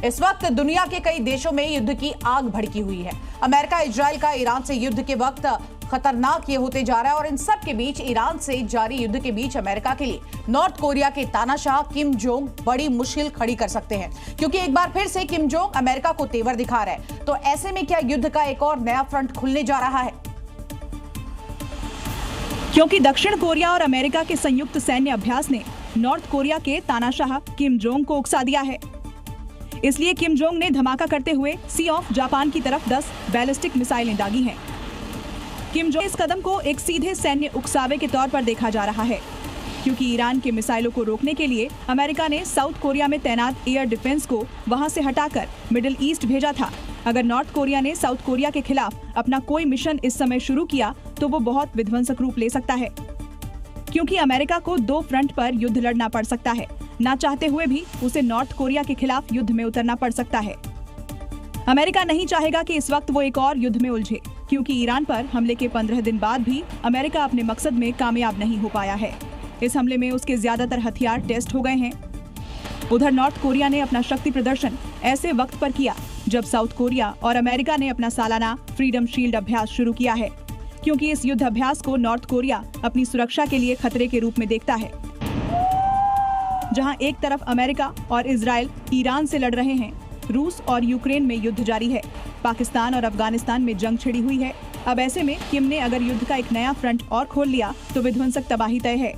इस वक्त दुनिया के कई देशों में युद्ध की आग भड़की हुई है। अमेरिका इजराइल का ईरान से युद्ध के वक्त खतरनाक ये होते जा रहा है और इन सब के बीच ईरान से जारी युद्ध के बीच अमेरिका के लिए नॉर्थ कोरिया के तानाशाह किम जोंग बड़ी मुश्किल खड़ी कर सकते हैं, क्योंकि एक बार फिर से किम जोंग अमेरिका को तेवर दिखा रहे हैं। तो ऐसे में क्या युद्ध का एक और नया फ्रंट खुलने जा रहा है? क्योंकि दक्षिण कोरिया और अमेरिका के संयुक्त सैन्य अभ्यास ने नॉर्थ कोरिया के तानाशाह किम जोंग को उकसा दिया है। इसलिए किम जोंग ने धमाका करते हुए सी ऑफ जापान की तरफ 10 बैलिस्टिक मिसाइलें दागी हैं। किम जोंग इस कदम को एक सीधे सैन्य उकसावे के तौर पर देखा जा रहा है, क्योंकि ईरान के मिसाइलों को रोकने के लिए अमेरिका ने साउथ कोरिया में तैनात एयर डिफेंस को वहां से हटाकर मिडिल ईस्ट भेजा था। अगर नॉर्थ कोरिया ने साउथ कोरिया के खिलाफ अपना कोई मिशन इस समय शुरू किया तो वो बहुत विध्वंसक रूप ले सकता है, क्योंकि अमेरिका को 2 फ्रंट पर युद्ध लड़ना पड़ सकता है। ना चाहते हुए भी उसे नॉर्थ कोरिया के खिलाफ युद्ध में उतरना पड़ सकता है। अमेरिका नहीं चाहेगा कि इस वक्त वो एक और युद्ध में उलझे, क्योंकि ईरान पर हमले के 15 दिन बाद भी अमेरिका अपने मकसद में कामयाब नहीं हो पाया है। इस हमले में उसके ज्यादातर हथियार टेस्ट हो गए हैं। उधर नॉर्थ कोरिया ने अपना शक्ति प्रदर्शन ऐसे वक्त पर किया जब साउथ कोरिया और अमेरिका ने अपना सालाना फ्रीडम शील्ड अभ्यास शुरू किया है, क्योंकि इस युद्ध अभ्यास को नॉर्थ कोरिया अपनी सुरक्षा के लिए खतरे के रूप में देखता है। जहां एक तरफ अमेरिका और इजराइल ईरान से लड़ रहे हैं, रूस और यूक्रेन में युद्ध जारी है, पाकिस्तान और अफगानिस्तान में जंग छिड़ी हुई है। अब ऐसे में किम ने अगर युद्ध का एक नया फ्रंट और खोल लिया तो विध्वंसक तबाही तय है।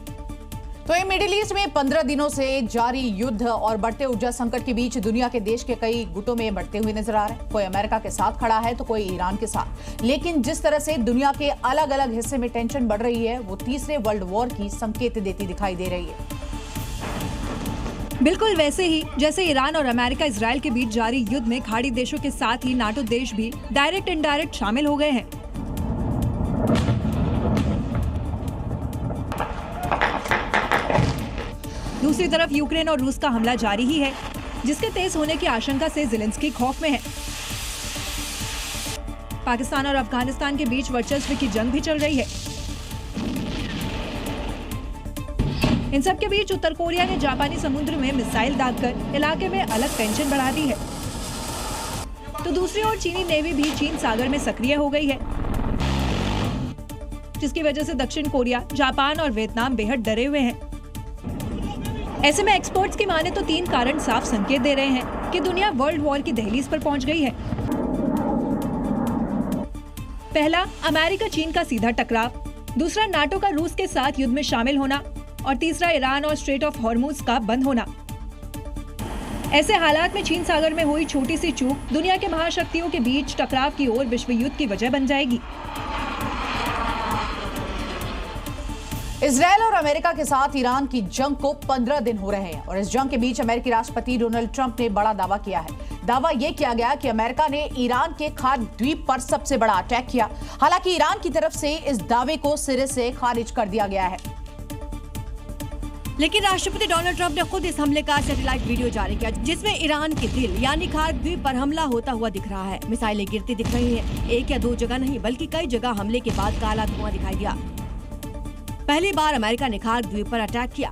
तो ये मिडिल ईस्ट में 15 दिनों से जारी युद्ध और बढ़ते ऊर्जा संकट के बीच दुनिया के देश के कई गुटों में बढ़ते हुए नजर आ रहे हैं। कोई अमेरिका के साथ खड़ा है तो कोई ईरान के साथ। लेकिन जिस तरह से दुनिया के अलग अलग हिस्से में टेंशन बढ़ रही है, वो तीसरे वर्ल्ड वॉर की संकेत देती दिखाई दे रही है। बिल्कुल वैसे ही जैसे ईरान और अमेरिका इजराइल के बीच जारी युद्ध में खाड़ी देशों के साथ ही नाटो देश भी डायरेक्ट इनडायरेक्ट शामिल हो गए हैं। दूसरी तरफ यूक्रेन और रूस का हमला जारी ही है, जिसके तेज होने की आशंका से ज़ेलेंस्की खौफ में है। पाकिस्तान और अफगानिस्तान के बीच वर्चस्व की जंग भी चल रही है। इन सब के बीच उत्तर कोरिया ने जापानी समुद्र में मिसाइल दागकर इलाके में अलग टेंशन बढ़ा दी है। तो दूसरी ओर चीनी नेवी भी चीन सागर में सक्रिय हो गई है, जिसकी वजह से दक्षिण कोरिया, जापान और वियतनाम बेहद डरे हुए हैं। ऐसे में एक्सपर्ट्स की माने तो 3 कारण साफ संकेत दे रहे हैं कि दुनिया वर्ल्ड वॉर की दहलीज पर पहुंच गई है। पहला, अमेरिका चीन का सीधा टकराव। दूसरा, नाटो का रूस के साथ युद्ध में शामिल होना। और तीसरा, ईरान और स्ट्रेट ऑफ हॉर्मुज का बंद होना। ऐसे हालात में चीन सागर में हुई छोटी सी चूक दुनिया के महाशक्तियों के बीच टकराव की ओर विश्व युद्ध की वजह बन जाएगी। इजराइल और अमेरिका के साथ ईरान की जंग को 15 दिन हो रहे हैं और इस जंग के बीच अमेरिकी राष्ट्रपति डोनाल्ड ट्रंप ने बड़ा दावा किया है। दावा यह किया गया कि अमेरिका ने ईरान के खार द्वीप पर सबसे बड़ा अटैक किया। हालांकि ईरान की तरफ से इस दावे को सिरे से खारिज कर दिया गया है। लेकिन राष्ट्रपति डोनाल्ड ट्रंप ने खुद इस हमले का सैटेलाइट वीडियो जारी किया, जिसमें ईरान के दिल यानी खार द्वीप पर हमला होता हुआ दिख रहा है। मिसाइलें गिरती दिख रही हैं। 1 या 2 जगह नहीं बल्कि कई जगह हमले के बाद काला धुआं दिखाई दिया। पहली बार अमेरिका ने खार द्वीप पर अटैक किया।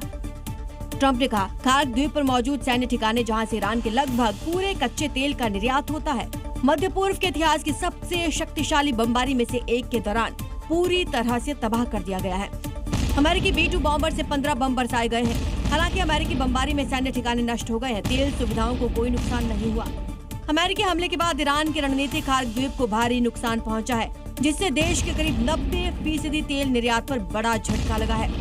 ट्रंप ने कहा, खार द्वीप पर मौजूद सैन्य ठिकाने जहां से ईरान के लगभग पूरे कच्चे तेल का निर्यात होता है, मध्य पूर्व के इतिहास की सबसे शक्तिशाली बमबारी में से एक के दौरान पूरी तरह से तबाह कर दिया गया है। अमेरिकी B-2 बॉम्बर से 15 बम बरसाए गए हैं। हालांकि अमेरिकी बमबारी में सैन्य ठिकाने नष्ट हो गए हैं। तेल सुविधाओं को कोई नुकसान नहीं हुआ। अमेरिकी हमले के बाद ईरान के रणनीतिक खार द्वीप को भारी नुकसान पहुंचा है, जिससे देश के करीब 90% तेल निर्यात पर बड़ा झटका लगा है।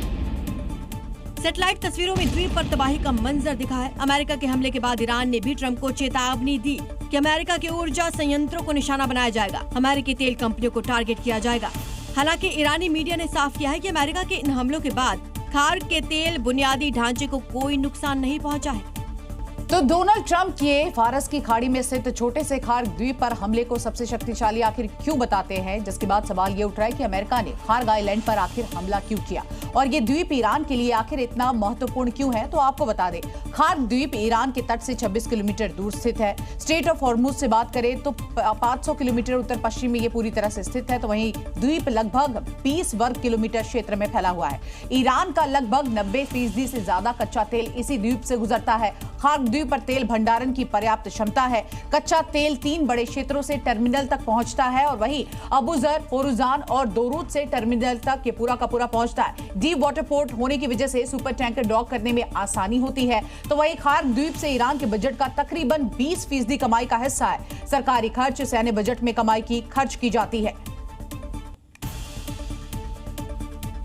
सैटेलाइट तस्वीरों में द्वीप पर तबाही का मंजर दिखा है। अमेरिका के हमले के बाद ईरान ने भी ट्रंप को चेतावनी दी कि अमेरिका के ऊर्जा संयंत्रों को निशाना बनाया जाएगा, अमेरिकी तेल कंपनियों को टारगेट किया जाएगा। हालांकि ईरानी मीडिया ने साफ किया है कि अमेरिका के इन हमलों के बाद खार के तेल बुनियादी ढांचे को कोई नुकसान नहीं पहुंचा है। तो डोनाल्ड ट्रंप ये फारस की खाड़ी में स्थित छोटे से खार द्वीप पर हमले को सबसे शक्तिशाली आखिर क्यों बताते हैं, जिसके बाद सवाल ये उठ रहा है कि अमेरिका ने खार आइलैंड पर आखिर हमला क्यों किया और ये द्वीप ईरान के लिए आखिर इतना महत्वपूर्ण क्यों है। तो आपको बता दें, खार द्वीप ईरान के तट से 26 किलोमीटर दूर स्थित है। स्ट्रेट ऑफ हॉर्मुज से बात करें तो 500 किलोमीटर उत्तर पश्चिम में ये पूरी तरह से स्थित है। तो वहीं द्वीप लगभग 20 वर्ग किलोमीटर क्षेत्र में फैला हुआ है। ईरान का लगभग 90% से ज्यादा कच्चा तेल इसी द्वीप से गुजरता है। खार द्वीप द्वीप पर तेल भंडारण की पर्याप्त क्षमता है। कच्चा तेल 3 बड़े क्षेत्रों से टर्मिनल तक पहुंचता है और वहीं अबुजर, फोरुजान और दोरूद से टर्मिनल तक ये पूरा का पूरा पहुंचता है। डीप वाटर पोर्ट होने की वजह से सुपर टैंकर डॉक करने में आसानी होती है। तो वहीं खार्ग द्वीप से ईरान के बजट का तकरीबन 20% कमाई का हिस्सा है। सरकारी खर्च सैन्य बजट में कमाई की खर्च की जाती है।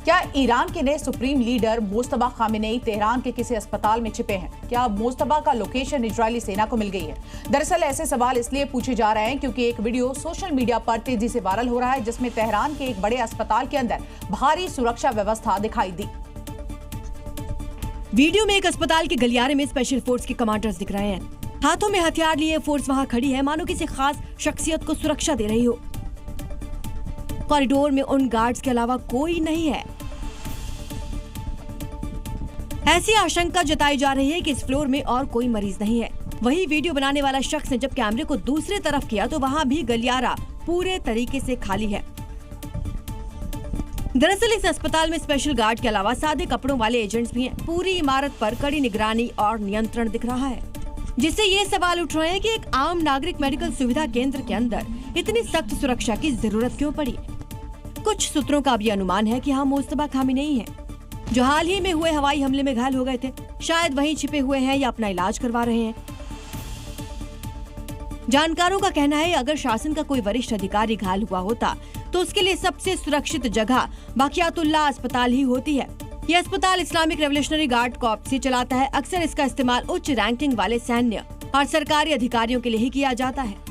क्या ईरान के नए supreme leader Mustafa Khamenei Tehran के किसी अस्पताल में छिपे हैं? क्या मुस्तफा का लोकेशन इजरायली सेना को मिल गई है? दरअसल ऐसे सवाल इसलिए पूछे जा रहे हैं क्योंकि एक वीडियो सोशल मीडिया पर तेजी से वायरल हो रहा है जिसमें तेहरान के एक बड़े अस्पताल के अंदर भारी सुरक्षा व्यवस्था दिखाई दी। वीडियो में एक अस्पताल के गलियारे में स्पेशल फोर्स के कमांडर्स दिख रहे हैं। हाथों में हथियार लिए फोर्स वहां खड़ी है, मानो किसी खास शख्सियत को सुरक्षा दे रही हो। कॉरिडोर में उन गार्ड्स के अलावा कोई नहीं है। ऐसी आशंका जताई जा रही है कि इस फ्लोर में और कोई मरीज नहीं है। वही वीडियो बनाने वाला शख्स ने जब कैमरे को दूसरी तरफ किया तो वहाँ भी गलियारा पूरे तरीके से खाली है। दरअसल इस अस्पताल में स्पेशल गार्ड के अलावा सादे कपड़ों वाले एजेंट्स भी हैं। पूरी इमारत पर कड़ी निगरानी और नियंत्रण दिख रहा है, जिससे ये सवाल उठ रहे हैं कि एक आम नागरिक मेडिकल सुविधा केंद्र के अंदर इतनी सख्त सुरक्षा की जरूरत क्यों पड़ी। कुछ सूत्रों का भी अनुमान है कि हाँ, मुस्तफा खामेनेई हैं, जो हाल ही में हुए हवाई हमले में घायल हो गए थे। शायद वहीं छिपे हुए हैं या अपना इलाज करवा रहे हैं। जानकारों का कहना है अगर शासन का कोई वरिष्ठ अधिकारी घायल हुआ होता तो उसके लिए सबसे सुरक्षित जगह बाकियातुल्लाह अस्पताल ही होती है। यह अस्पताल इस्लामिक रेवोल्यूशनरी गार्ड कॉर्प्स से चलाता है। अक्सर इसका इस्तेमाल उच्च रैंकिंग वाले सैन्य और सरकारी अधिकारियों के लिए ही किया जाता है।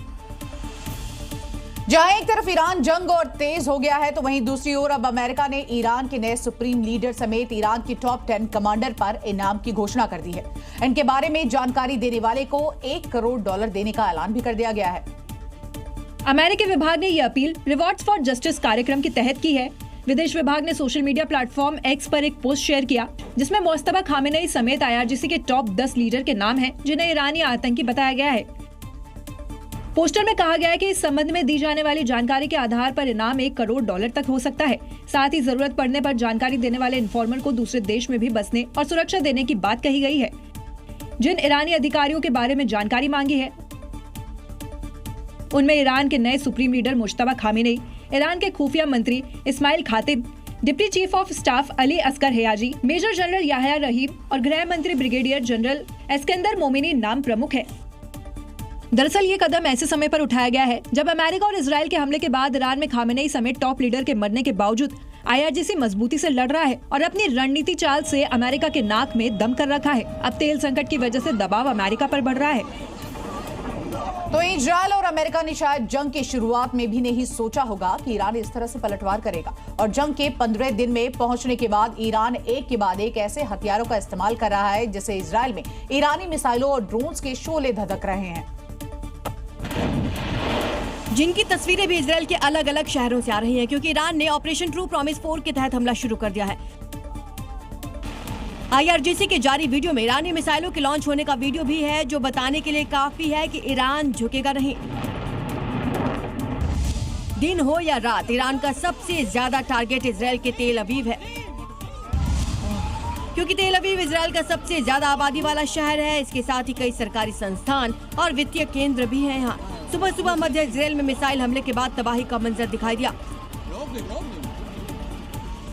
जहां एक तरफ ईरान जंग और तेज हो गया है तो वहीं दूसरी ओर अब अमेरिका ने ईरान के नए सुप्रीम लीडर समेत ईरान की टॉप 10 कमांडर पर इनाम की घोषणा कर दी है। इनके बारे में जानकारी देने वाले को $1 करोड़ देने का ऐलान भी कर दिया गया है। अमेरिकी विभाग ने यह अपील रिवॉर्ड्स फॉर जस्टिस कार्यक्रम के तहत की है। विदेश विभाग ने सोशल मीडिया प्लेटफॉर्म एक्स पर एक पोस्ट शेयर किया जिसमें मुस्तफा खामेनेई समेत IRGC के टॉप 10 लीडर के नाम हैं जिन्हें ईरानी आतंकी बताया गया है। पोस्टर में कहा गया है कि इस संबंध में दी जाने वाली जानकारी के आधार पर इनाम $1 करोड़ तक हो सकता है। साथ ही जरूरत पड़ने पर जानकारी देने वाले इन्फॉर्मर को दूसरे देश में भी बसने और सुरक्षा देने की बात कही गई है। जिन ईरानी अधिकारियों के बारे में जानकारी मांगी है उनमें ईरान के नए supreme leader Mustafa Khamenei, Iran के खुफिया मंत्री Ismail Khatib, deputy chief of staff Ali Askar Hayaji, major general Yahya Rahim और गृह मंत्री ब्रिगेडियर जनरल एस्कंदर मोमिनी नाम प्रमुख है। दरअसल ये कदम ऐसे समय पर उठाया गया है जब अमेरिका और इजरायल के हमले के बाद ईरान में खामेनेई समेत टॉप लीडर के मरने के बावजूद IRGC मजबूती से लड़ रहा है और अपनी रणनीति चाल से अमेरिका के नाक में दम कर रखा है। अब तेल संकट की वजह से दबाव अमेरिका पर बढ़ रहा है। तो इजरायल और अमेरिका ने शायद जंग की शुरुआत में भी नहीं सोचा होगा कि ईरान इस तरह से पलटवार करेगा और जंग के 15 दिन में पहुंचने के बाद ईरान एक के बाद एक ऐसे हथियारों का इस्तेमाल कर रहा है जिससे इजरायल में ईरानी मिसाइलों और ड्रोन्स के शोले धधक रहे हैं, जिनकी तस्वीरें भी इजरायल के अलग अलग शहरों से आ रही हैं क्योंकि ईरान ने ऑपरेशन ट्रू प्रॉमिस 4 के तहत हमला शुरू कर दिया है। IRGC के जारी वीडियो में ईरानी मिसाइलों के लॉन्च होने का वीडियो भी है जो बताने के लिए काफी है कि ईरान झुकेगा नहीं। दिन हो या रात, ईरान का सबसे ज्यादा टारगेट इजरायल के तेल अवीव है क्योंकि तेल अवीव इजरायल का सबसे ज्यादा आबादी वाला शहर है। इसके साथ ही कई सरकारी संस्थान और वित्तीय केंद्र भी हैं यहाँ। सुबह सुबह मध्य इजरायल में मिसाइल हमले के बाद तबाही का मंजर दिखाई दिया।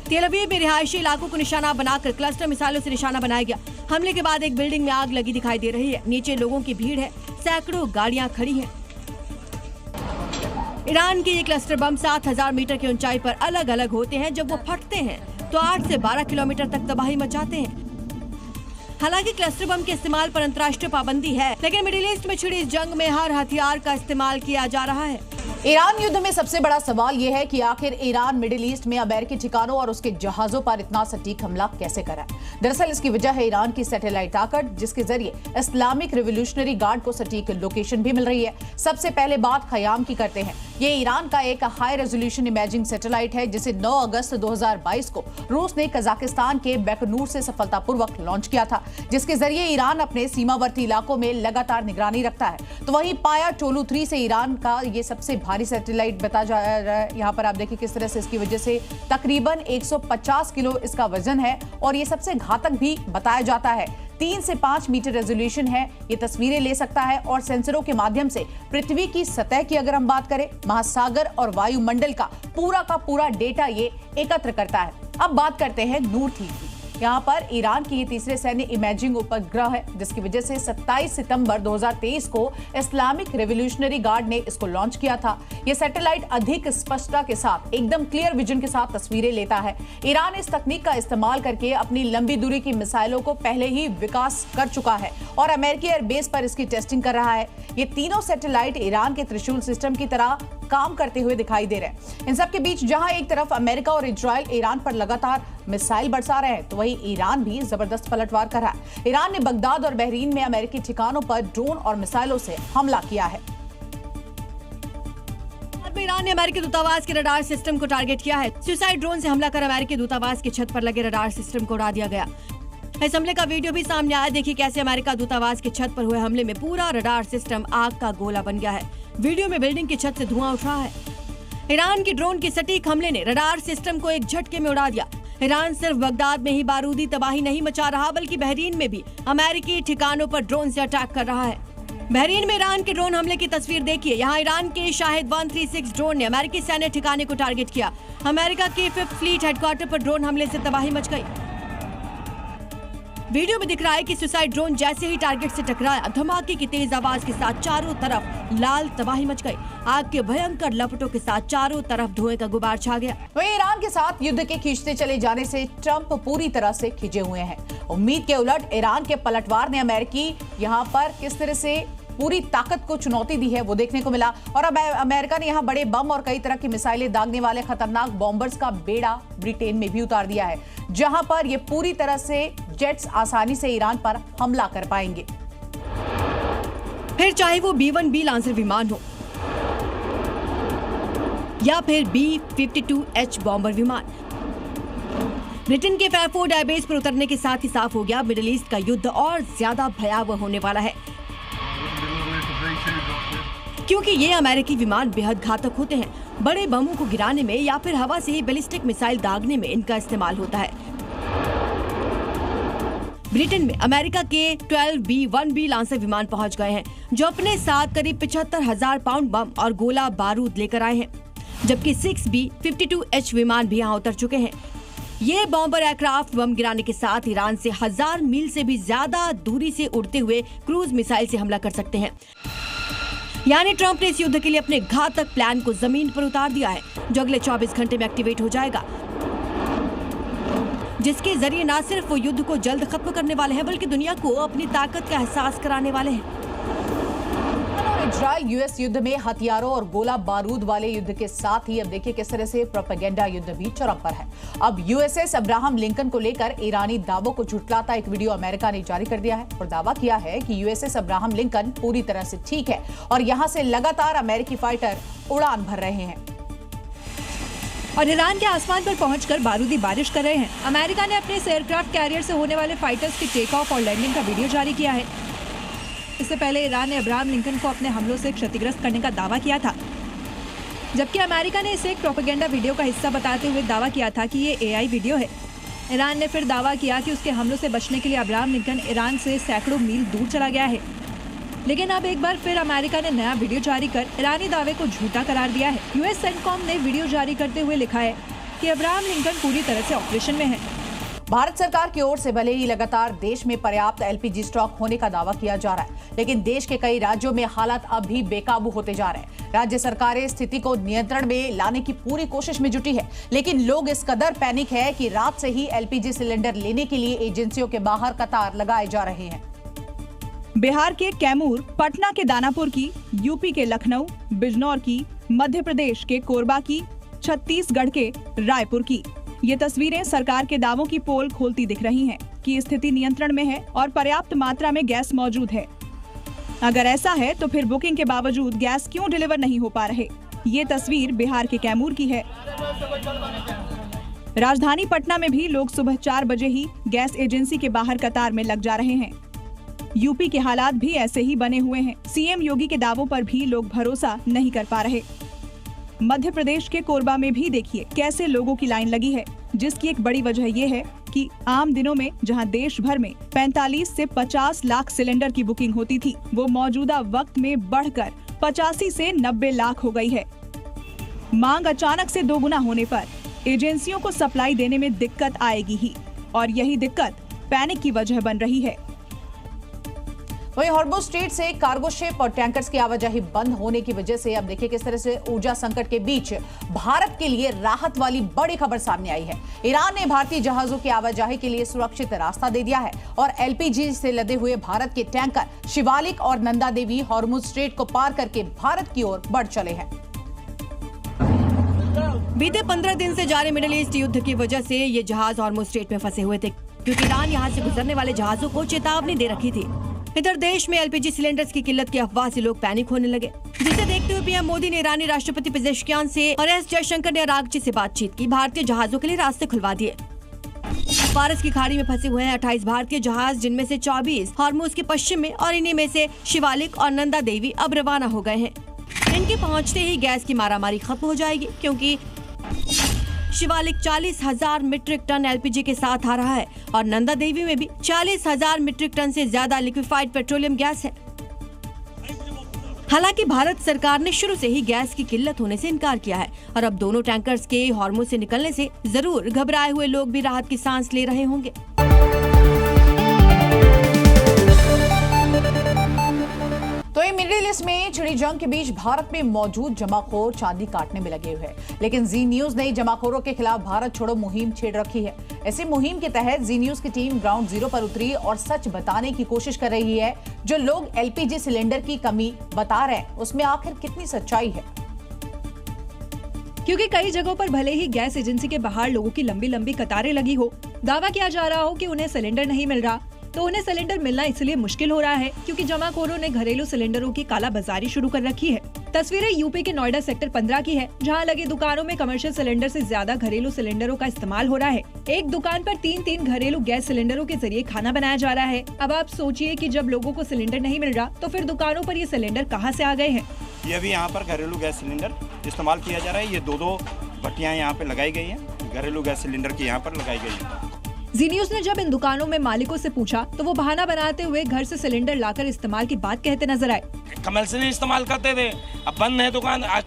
तेल अवीव में रिहायशी इलाकों को निशाना बनाकर क्लस्टर मिसाइलों से निशाना बनाया गया। हमले के बाद एक बिल्डिंग में आग लगी दिखाई दे रही है। नीचे लोगों की भीड़ है, सैकड़ों गाड़ियां खड़ी हैं। ईरान के ये क्लस्टर बम 7000 मीटर की ऊंचाई पर अलग अलग होते हैं। जब वो फटते हैं तो 8 से 12 किलोमीटर तक तबाही मचाते हैं। हालांकि क्लस्टर बम के इस्तेमाल पर अंतर्राष्ट्रीय पाबंदी है, लेकिन मिडिल ईस्ट में छिड़ी इस जंग में हर हथियार का इस्तेमाल किया जा रहा है। ईरान युद्ध में सबसे बड़ा सवाल यह है कि आखिर ईरान मिडिल ईस्ट में अमेरिकी ठिकानों और उसके जहाजों पर इतना सटीक हमला कैसे करा। दरअसल इसकी वजह है ईरान की सैटेलाइट ताकत, जिसके जरिए इस्लामिक रिवोल्यूशनरी गार्ड को सटीक लोकेशन भी मिल रही है। सबसे पहले बात खयाम की करते हैं। ये ईरान का एक हाई रेजोल्यूशन इमेजिंग सैटेलाइट है जिसे 9 अगस्त 2022 को रूस ने कजाकिस्तान के बैकनूर से सफलतापूर्वक लॉन्च किया था, जिसके जरिए ईरान अपने सीमावर्ती इलाकों में लगातार निगरानी रखता है। तो वहीं पाया टोलू 3 से ईरान का ये सबसे भारी सैटेलाइट बताया जा रहा है। यहाँ पर आप देखिए किस तरह से इसकी वजह से तकरीबन 150 किलो इसका वजन है और ये सबसे घातक भी बताया जाता है। 3 से 5 मीटर रेजोल्यूशन है। ये तस्वीरें ले सकता है और सेंसरों के माध्यम से पृथ्वी की सतह की अगर हम बात करें, महासागर और वायुमंडल का पूरा डेटा ये एकत्र करता है। अब बात करते हैं नूर 3 की। यहाँ पर ईरान की ये तीसरे सैन्य इमेजिंग उपग्रह है, जिसकी वजह से 27 सितंबर 2023 को इस्लामिक रेवोल्यूशनरी गार्ड ने इसको लॉन्च किया था। ये सैटेलाइट अधिक स्पष्टता के साथ, एकदम क्लियर विजन के साथ तस्वीरें लेता है। ईरान इस तकनीक का इस्तेमाल करके अपनी लंबी दूरी की मिसाइलों को पहले ही विकास कर चुका है और अमेरिकी एयरबेस पर इसकी टेस्टिंग कर रहा है। ये तीनों सैटेलाइट ईरान के त्रिशूल सिस्टम की तरह काम करते हुए दिखाई दे रहे हैं। इन सब के बीच जहां एक तरफ अमेरिका और इजराइल ईरान पर लगातार मिसाइल बरसा रहे हैं, तो वहीं ईरान भी जबरदस्त पलटवार कर रहा है। ईरान ने बगदाद और बहरीन में अमेरिकी ठिकानों पर ड्रोन और मिसाइलों से हमला किया है। ईरान ने अमेरिकी दूतावास के रडार सिस्टम को टारगेट किया है। सुसाइड ड्रोन से हमला कर अमेरिकी दूतावास की छत पर लगे रडार सिस्टम को उड़ा दिया गया। इस हमले का वीडियो भी सामने आया। देखिए कैसे अमेरिका दूतावास की छत पर हुए हमले में पूरा रडार सिस्टम आग का गोला बन गया है। वीडियो में बिल्डिंग की छत से धुआं उठ रहा है। ईरान की ड्रोन के सटीक हमले ने रडार सिस्टम को एक झटके में उड़ा दिया। ईरान सिर्फ बगदाद में ही बारूदी तबाही नहीं मचा रहा, बल्कि बहरीन में भी अमेरिकी ठिकानों पर ड्रोन से अटैक कर रहा है। बहरीन में ईरान के ड्रोन हमले की तस्वीर देखिए। यहाँ ईरान के शाहिद 136 ड्रोन ने अमेरिकी सैन्य ठिकाने को टारगेट किया। अमेरिका के 5th फ्लीट हेडक्वार्टर पर ड्रोन हमले से तबाही मच गई। वीडियो में दिख रहा है कि सुसाइड ड्रोन जैसे ही टारगेट से टकराया, धमाके की तेज आवाज के साथ चारों तरफ लाल तबाही मच गई। आग के भयंकर लपटों के साथ चारों तरफ धुएं का गुबार छा गया। वहीं ईरान के साथ युद्ध के खींचते चले जाने से ट्रंप पूरी तरह से खिंचे हुए हैं। उम्मीद के उलट ईरान के पलटवार ने अमेरिकी यहाँ पर किस तरह से पूरी ताकत को चुनौती दी है वो देखने को मिला। और अब अमेरिका ने यहाँ बड़े बम और कई तरह की मिसाइलें दागने वाले खतरनाक बॉम्बर्स का बेड़ा ब्रिटेन में भी उतार दिया है, जहां पर ये पूरी तरह से जेट्स आसानी से ईरान पर हमला कर पाएंगे। फिर चाहे वो B-1B लांसर विमान हो या फिर B-52H बॉम्बर विमान। ब्रिटेन के फेयरफोर्ड एयरबेस पर उतरने के साथ ही साफ हो गया, मिडिल ईस्ट का युद्ध और ज्यादा भयावह होने वाला है, क्योंकि ये अमेरिकी विमान बेहद घातक होते हैं। बड़े बमों को गिराने में या फिर हवा से ही बैलिस्टिक मिसाइल दागने में इनका इस्तेमाल होता है। ब्रिटेन में अमेरिका के 12 B-1B लांसर विमान पहुंच गए हैं, जो अपने साथ करीब 75,000 पाउंड बम और गोला बारूद लेकर आए हैं, जबकि 6 B-52H विमान भी यहाँ उतर चुके हैं। ये बॉम्बर एयरक्राफ्ट बम गिराने के साथ ईरान से 1000 मील से भी ज्यादा दूरी से उड़ते हुए क्रूज मिसाइल से हमला कर सकते हैं। यानी ट्रंप ने इस युद्ध के लिए अपने घातक प्लान को जमीन पर उतार दिया है, जो अगले 24 घंटे में एक्टिवेट हो जाएगा, जिसके जरिए न सिर्फ वो युद्ध को जल्द खत्म करने वाले हैं, बल्कि दुनिया को अपनी ताकत का एहसास कराने वाले हैं। इजराइल यूएस युद्ध में हथियारों और गोला बारूद वाले युद्ध के साथ ही अब देखिए किस तरह से प्रोपेगेंडा युद्ध भी चरम पर है। अब यूएसएस अब्राहम लिंकन को लेकर ईरानी दावों को झुठलाता एक वीडियो अमेरिका ने जारी कर दिया है और दावा किया है कि यूएसएस अब्राहम लिंकन पूरी तरह से ठीक है और यहां से लगातार अमेरिकी फाइटर उड़ान भर रहे हैं और ईरान के आसमान पर पहुंचकर बारूदी बारिश कर रहे हैं। अमेरिका ने अपने एयरक्राफ्ट कैरियर से होने वाले फाइटर्स की टेक ऑफ और लैंडिंग का वीडियो जारी किया है। इससे पहले ईरान ने अब्राहम लिंकन को अपने हमलों से क्षतिग्रस्त करने का दावा किया था, जबकि अमेरिका ने इसे एक प्रोपेगेंडा वीडियो का हिस्सा बताते हुए दावा किया था कि ये AI वीडियो है। ईरान ने फिर दावा किया कि उसके हमलों से बचने के लिए अब्राहम लिंकन ईरान से सैकड़ों मील दूर चला गया है। लेकिन अब एक बार फिर अमेरिका ने नया वीडियो जारी कर ईरानी दावे को झूठा करार दिया है। यूएस सेंटकॉम ने वीडियो जारी करते हुए लिखा है कि अब्राहम लिंकन पूरी तरह से ऑपरेशन में है। भारत सरकार की ओर से भले ही लगातार देश में पर्याप्त LPG स्टॉक होने का दावा किया जा रहा है, लेकिन देश के कई राज्यों में हालात अभी बेकाबू होते जा रहे हैं। राज्य सरकारें स्थिति को नियंत्रण में लाने की पूरी कोशिश में जुटी है, लेकिन लोग इस कदर पैनिक है कि रात से ही LPG सिलेंडर लेने के लिए एजेंसियों के बाहर कतार लगाए जा रहे हैं। बिहार के कैमूर, पटना के दानापुर की, यूपी के लखनऊ, बिजनौर की, मध्य प्रदेश के कोरबा की, छत्तीसगढ़ के रायपुर की ये तस्वीरें सरकार के दावों की पोल खोलती दिख रही हैं कि स्थिति नियंत्रण में है और पर्याप्त मात्रा में गैस मौजूद है। अगर ऐसा है तो फिर बुकिंग के बावजूद गैस क्यों डिलीवर नहीं हो पा रहे? ये तस्वीर बिहार के कैमूर की है। राजधानी पटना में भी लोग सुबह 4 बजे ही गैस एजेंसी के बाहर कतार में लग जा रहे हैं। यूपी के हालात भी ऐसे ही बने हुए हैं। सीएम योगी के दावों पर भी लोग भरोसा नहीं कर पा रहे। मध्य प्रदेश के कोरबा में भी देखिए कैसे लोगों की लाइन लगी है, जिसकी एक बड़ी वजह ये है जबकि आम दिनों में जहां देश भर में 45 से 50 लाख सिलेंडर की बुकिंग होती थी, वो मौजूदा वक्त में बढ़कर 85 से 90 लाख हो गई है। मांग अचानक से दोगुना होने पर एजेंसियों को सप्लाई देने में दिक्कत आएगी ही, और यही दिक्कत पैनिक की वजह बन रही है। वहीं हॉर्मुज़ स्ट्रेट से कार्गो शिप और टैंकर्स की आवाजाही बंद होने की वजह से अब देखिए किस तरह से ऊर्जा संकट के बीच भारत के लिए राहत वाली बड़ी खबर सामने आई है। ईरान ने भारतीय जहाजों की आवाजाही के लिए सुरक्षित रास्ता दे दिया है और एलपीजी से लदे हुए भारत के टैंकर शिवालिक और नंदा देवी हॉर्मुज़ स्ट्रेट को पार करके भारत की ओर बढ़ चले हैं। बीते 15 दिन से जारी मिडिल ईस्ट युद्ध की वजह से ये जहाज हॉर्मुज़ स्ट्रेट में फंसे हुए थे, क्योंकि ईरान यहाँ से गुजरने वाले जहाजों को चेतावनी दे रखी थी। इधर देश में एलपीजी सिलेंडर्स की किल्लत की अफवाह से लोग पैनिक होने लगे, जिसे देखते हुए पीएम मोदी ने ईरानी राष्ट्रपति पेजेश्कियान से और एस जयशंकर ने अरागची से बातचीत की, भारतीय जहाजों के लिए रास्ते खुलवा दिए। फारस की खाड़ी में फंसे हुए हैं 28 भारतीय जहाज, जिनमें से 24 हॉर्मुज़ के पश्चिम में और इन्हीं में से शिवालिक और नंदा देवी अब रवाना हो गए हैं। इनके पहुंचते ही गैस की मारामारी खत्म हो जाएगी, क्योंकि शिवालिक 40,000 मीट्रिक टन एलपीजी के साथ आ रहा है और नंदा देवी में भी 40,000 मीट्रिक टन से ज्यादा लिक्विफाइड पेट्रोलियम गैस है। हालांकि भारत सरकार ने शुरू से ही गैस की किल्लत होने से इनकार किया है और अब दोनों टैंकर्स के हॉर्मुज़ से निकलने से जरूर घबराए हुए लोग भी राहत की सांस ले रहे होंगे। तो ये मिडिल ईस्ट में छिड़ी जंग के बीच भारत में मौजूद जमाखोर चांदी काटने में लगे हुए हैं, लेकिन जी न्यूज ने जमाखोरों के खिलाफ भारत छोड़ो मुहिम छेड़ रखी है। ऐसी मुहिम के तहत जी न्यूज की टीम ग्राउंड जीरो पर उतरी और सच बताने की कोशिश कर रही है। जो लोग एलपीजी सिलेंडर की कमी बता रहे हैं, उसमें आखिर कितनी सच्चाई है? क्योंकि कई जगहों पर भले ही गैस एजेंसी के बाहर लोगों की लंबी लंबी कतारें लगी हो, दावा किया जा रहा हो कि उन्हें सिलेंडर नहीं मिल रहा, तो उन्हें सिलेंडर मिलना इसलिए मुश्किल हो रहा है क्योंकि जमाखोरों ने घरेलू सिलेंडरों की कालाबाजारी शुरू कर रखी है। तस्वीरें यूपी के नोएडा सेक्टर 15 की है, जहां लगी दुकानों में कमर्शियल सिलेंडर से ज्यादा घरेलू सिलेंडरों का इस्तेमाल हो रहा है। एक दुकान पर 3-3 घरेलू गैस सिलेंडरों के जरिए खाना बनाया जा रहा है। अब आप सोचिए कि जब लोगों को सिलेंडर नहीं मिल रहा, तो फिर दुकानों पर ये सिलेंडर कहाँ से आ गए हैं? ये भी यहाँ पर घरेलू गैस सिलेंडर इस्तेमाल किया जा रहा है। ये 2-2 भट्टियाँ यहाँ पे लगाई गई हैं, घरेलू गैस सिलेंडर की यहाँ पर लगाई गई है। जी न्यूज ने जब इन दुकानों में मालिकों से पूछा, तो वो बहाना बनाते हुए घर से सिलेंडर लाकर इस्तेमाल की बात कहते नजर आए। कमर्शियल इस्तेमाल करते थे, अब बंद है दुकान, आज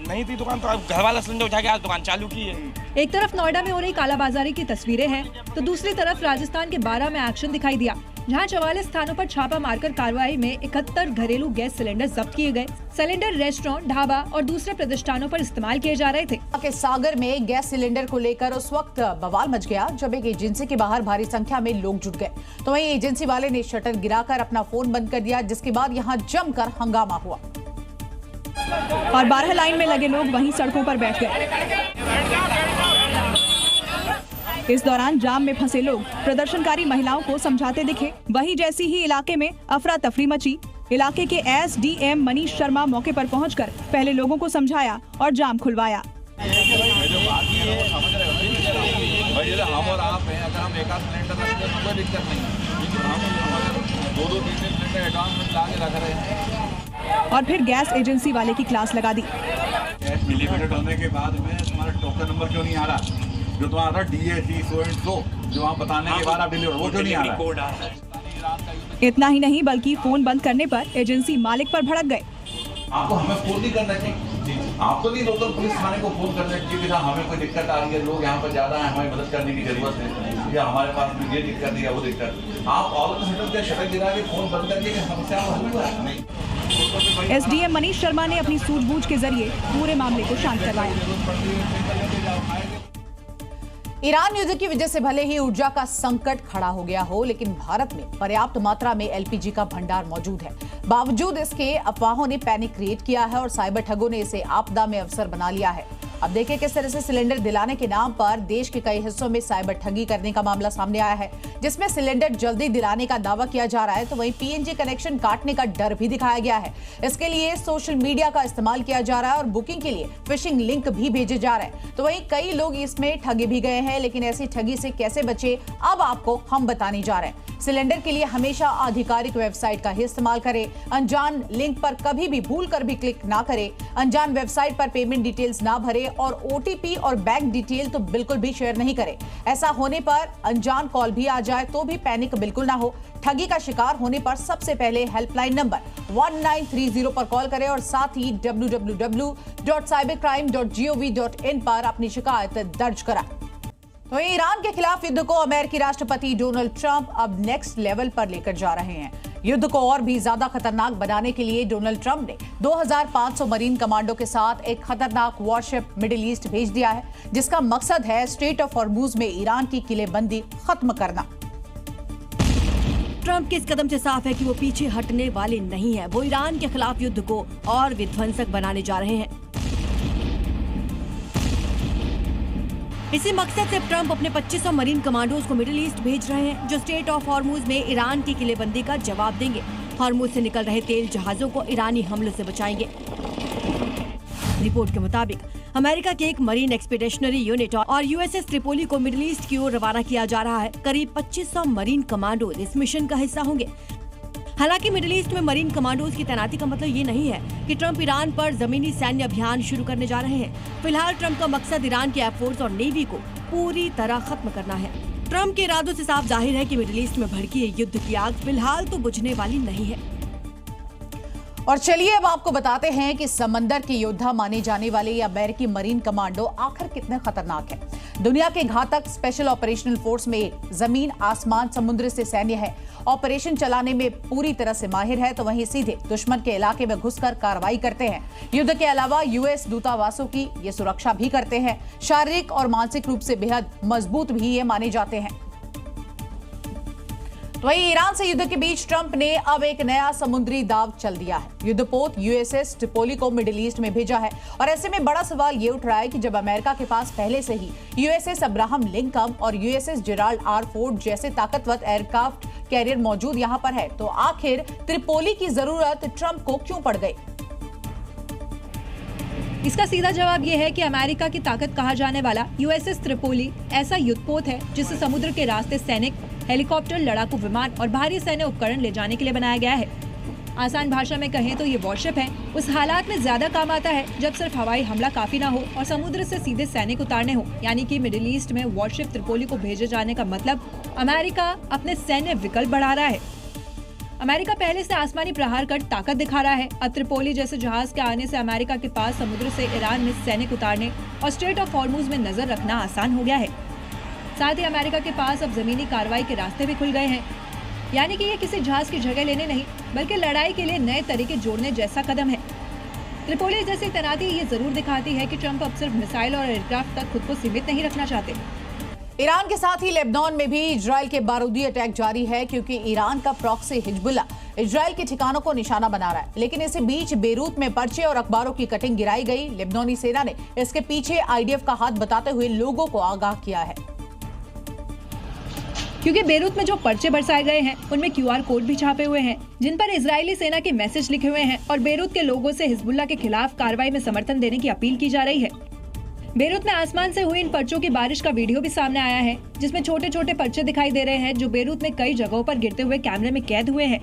नहीं थी दुकान, तो अब घर वाला सिलेंडर उठा के आज दुकान चालू की है। एक तरफ नोएडा में हो रही कालाबाजारी की तस्वीरें हैं, तो दूसरी तरफ राजस्थान के 12 में एक्शन दिखाई दिया, जहां 44 स्थानों पर छापा मारकर कार्रवाई में 71 घरेलू गैस सिलेंडर जब्त किए गए। सिलेंडर रेस्टोरेंट, ढाबा और दूसरे प्रतिष्ठानों पर इस्तेमाल किए जा रहे थे। के सागर में गैस सिलेंडर को लेकर उस वक्त बवाल मच गया जब एक एजेंसी के बाहर भारी संख्या में लोग जुट गए, तो वहीं एजेंसी वाले ने शटर गिराकर अपना फोन बंद कर दिया, जिसके बाद यहाँ जमकर हंगामा हुआ और 12 लाइन में लगे लोग वहीं सड़कों पर बैठ गए। इस दौरान जाम में फंसे लोग प्रदर्शनकारी महिलाओं को समझाते दिखे। वहीं जैसी ही इलाके में अफरा तफरी मची, इलाके के एसडीएम मनीष शर्मा मौके पर पहुंचकर पहले लोगों को समझाया और जाम खुलवाया। हम और आप हैं, अगर हम एक आध सिलेंडर रखते हैं तो कोई दिक्कत नहीं, लेकिन हम 2-2-3 सिलेंडर एडवांस में ला के रख रहे हैं। और फिर गैस एजेंसी वाले की क्लास लगा दी। गैस लिमिटेड होने के बाद में तुम्हारा टोकन नंबर क्यों नहीं आ रहा? जो तुम्हारा DAC सो एंड सो जो आप बताने के बाद आप डिलीवर, वो क्यों नहीं आ रहा? इतना ही नहीं बल्कि फोन बंद करने पर एजेंसी मालिक पर भड़क गए। आपको हमें फोन नहीं करना चाहिए, आपको नहीं लोकल पुलिस थाने को फोन करना चाहिए कि हमें कोई दिक्कत आ रही है, लोग यहाँ पर ज्यादा है, हमें मदद करने की जरूरत है, या हमारे पास में ये दिक्कत है या वो दिक्कत। आप ऑल ऑफ सडन शटर गिरा के फोन बंद करके समस्या हल हुआ नहीं। एसडीएम मनीष शर्मा ने अपनी सूझबूझ के जरिए पूरे मामले को शांत करवाया। ईरान युद्ध की वजह से भले ही ऊर्जा का संकट खड़ा हो गया हो, लेकिन भारत में पर्याप्त मात्रा में एलपीजी का भंडार मौजूद है। बावजूद इसके अफवाहों ने पैनिक क्रिएट किया है और साइबर ठगों ने इसे आपदा में अवसर बना लिया है। अब देखिए किस तरह से सिलेंडर दिलाने के नाम पर देश के कई हिस्सों में साइबर ठगी करने का मामला सामने आया है, जिसमें सिलेंडर जल्दी दिलाने का दावा किया जा रहा है, तो वहीं पीएनजी कनेक्शन काटने का डर भी दिखाया गया है। इसके लिए सोशल मीडिया का इस्तेमाल किया जा रहा है और बुकिंग के लिए फिशिंग लिंक भी भेजे जा रहे हैं। तो वहीं कई लोग इसमें ठगे भी गए हैं, लेकिन ऐसी ठगी से कैसे बचे अब आपको हम बताने जा रहे हैं। सिलेंडर के लिए हमेशा आधिकारिक वेबसाइट का ही इस्तेमाल करें। अनजान लिंक पर कभी भी भूल कर भी क्लिक ना करें। अनजान वेबसाइट पर पेमेंट डिटेल्स ना भरें और OTP और बैंक डिटेल तो बिल्कुल भी शेयर नहीं करें। ऐसा होने पर अनजान कॉल भी आ जाए तो भी पैनिक बिल्कुल ना हो। ठगी का शिकार होने पर सबसे पहले हेल्पलाइन नंबर 1930 पर कॉल करें और साथ ही www.cybercrime.gov.in पर अपनी शिकायत दर्ज कराएं। तो ईरान के खिलाफ युद्ध को अमेरिकी राष्ट्रपति डोनाल्ड ट्रंप अब नेक्स्ट लेवल पर लेकर जा रहे हैं। युद्ध को और भी ज्यादा खतरनाक बनाने के लिए डोनाल्ड ट्रंप ने 2500 मरीन कमांडो के साथ एक खतरनाक वॉरशिप मिडिल ईस्ट भेज दिया है, जिसका मकसद है स्ट्रेट ऑफ हॉर्मुज में ईरान की किलेबंदी खत्म करना। ट्रंप के इस कदम से साफ है कि वो पीछे हटने वाले नहीं है। वो ईरान के खिलाफ युद्ध को और विध्वंसक बनाने जा रहे हैं। इसी मकसद से ट्रंप अपने 2500 मरीन कमांडोज को मिडिल ईस्ट भेज रहे हैं, जो स्ट्रेट ऑफ हॉर्मुज में ईरान की किलेबंदी का जवाब देंगे। हॉर्मुज से निकल रहे तेल जहाजों को ईरानी हमलों से बचाएंगे। रिपोर्ट के मुताबिक अमेरिका के एक मरीन एक्सपीडिशनरी यूनिट और USS ट्रिपोली को मिडिल ईस्ट की ओर रवाना किया जा रहा है। करीब 2500 मरीन कमांडोज इस मिशन का हिस्सा होंगे। हालांकि मिडिल ईस्ट में मरीन कमांडोज की तैनाती का मतलब ये नहीं है कि ट्रंप ईरान पर जमीनी सैन्य अभियान शुरू करने जा रहे हैं। फिलहाल ट्रंप का मकसद ईरान की एयरफोर्स और नेवी को पूरी तरह खत्म करना है। ट्रंप के इरादों से साफ जाहिर है कि मिडिल ईस्ट में भड़की युद्ध की आग फिलहाल तो बुझने वाली नहीं है। और चलिए अब आपको बताते हैं कि समंदर के योद्धा माने जाने वाले ये अमेरिकी मरीन कमांडो आखिर कितने खतरनाक हैं। दुनिया के घातक स्पेशल ऑपरेशनल फोर्स में जमीन, आसमान, समुद्र से सैन्य है। ऑपरेशन चलाने में पूरी तरह से माहिर है, तो वहीं सीधे दुश्मन के इलाके में घुसकर कार्रवाई करते हैं। युद्ध के अलावा US दूतावासों की ये सुरक्षा भी करते हैं। शारीरिक और मानसिक रूप से बेहद मजबूत भी ये माने जाते हैं। वहीं ईरान से युद्ध के बीच ट्रंप ने अब एक नया समुद्री दांव चल दिया है। युद्धपोत USS ट्रिपोली को मिडिल ईस्ट में भेजा है और ऐसे में बड़ा सवाल ये उठ रहा है कि जब अमेरिका के पास पहले से ही USS अब्राहम लिंकन और USS जेराल्ड R. फोर्ड जैसे ताकतवर एयरक्राफ्ट कैरियर मौजूद यहां पर है, तो आखिर ट्रिपोली की जरूरत ट्रंप को क्यों पड़ गई? इसका सीधा जवाब यह है कि अमेरिका की ताकत कहा जाने वाला USS ट्रिपोली ऐसा युद्धपोत है जिसे समुद्र के रास्ते सैनिक, हेलीकॉप्टर, लड़ाकू विमान और भारी सैन्य उपकरण ले जाने के लिए बनाया गया है। आसान भाषा में कहें तो ये वॉरशिप है उस हालात में ज्यादा काम आता है जब सिर्फ हवाई हमला काफी ना हो और समुद्र से सीधे सैनिक उतारने हो। यानी कि मिडिल ईस्ट में वॉरशिप ट्रिपोली को भेजे जाने का मतलब अमेरिका अपने सैन्य विकल्प बढ़ा रहा है। अमेरिका पहले से आसमानी प्रहार कर ताकत दिखा रहा है। अब ट्रिपोली जैसे जहाज के आने से अमेरिका के पास समुद्र से ईरान में सैनिक उतारने और स्ट्रेट ऑफ हॉर्मुज में नजर रखना आसान हो गया है। साथ ही अमेरिका के पास अब जमीनी कार्रवाई के रास्ते भी खुल गए हैं। यानी कि ये किसी जहाज की जगह लेने नहीं बल्कि लड़ाई के लिए नए तरीके जोड़ने जैसा कदम है। ट्रिपोली जैसी तैनाती ये जरूर दिखाती है कि ट्रंप अब सिर्फ मिसाइल और एयरक्राफ्ट तक खुद को सीमित नहीं रखना चाहते। ईरान के साथ ही लेबनान में भी इजराइल के बारूदी अटैक जारी है, क्योंकि ईरान का प्रॉक्सी हिजबुल्ला इजराइल के ठिकानों को निशाना बना रहा है। लेकिन इसी बीच बेरूत में पर्चे और अखबारों की कटिंग गिराई गई। लेबनानी सेना ने इसके पीछे IDF का हाथ बताते हुए लोगों को आगाह किया है। क्योंकि बेरूत में जो पर्चे बरसाए गए हैं उनमें QR कोड भी छापे हुए हैं जिन पर इजरायली सेना के मैसेज लिखे हुए हैं और बेरूत के लोगों से हिजबुल्ला के खिलाफ कार्रवाई में समर्थन देने की अपील की जा रही है। बेरूत में आसमान से हुई इन पर्चों की बारिश का वीडियो भी सामने आया है, जिसमें छोटे छोटे पर्चे दिखाई दे रहे हैं जो बेरूत में कई जगहों पर गिरते हुए कैमरे में कैद हुए हैं।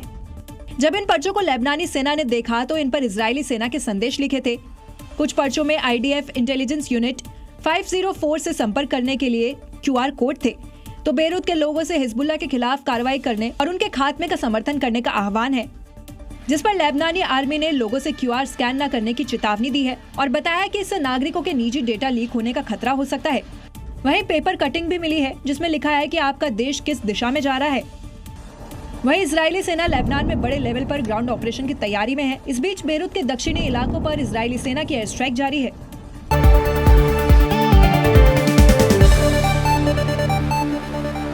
जब इन पर्चों को लेबनानी सेना ने देखा तो इन पर इजरायली सेना के संदेश लिखे थे। कुछ पर्चों में IDF इंटेलिजेंस यूनिट 504 से संपर्क करने के लिए QR कोड थे। तो बेरूत के लोगों से हिजबुल्ला के खिलाफ कार्रवाई करने और उनके खात्मे का समर्थन करने का आह्वान है, जिस पर लेबनानी आर्मी ने लोगों से QR स्कैन न करने की चेतावनी दी है और बताया कि इससे नागरिकों के निजी डेटा लीक होने का खतरा हो सकता है। वहीं पेपर कटिंग भी मिली है जिसमें लिखा है कि आपका देश किस दिशा में जा रहा है। वहीं इजरायली सेना लेबनान में बड़े लेवल पर ग्राउंड ऑपरेशन की तैयारी में है। इस बीच बेरूत के दक्षिणी इलाकों पर इजरायली सेना की एयर स्ट्राइक जारी है।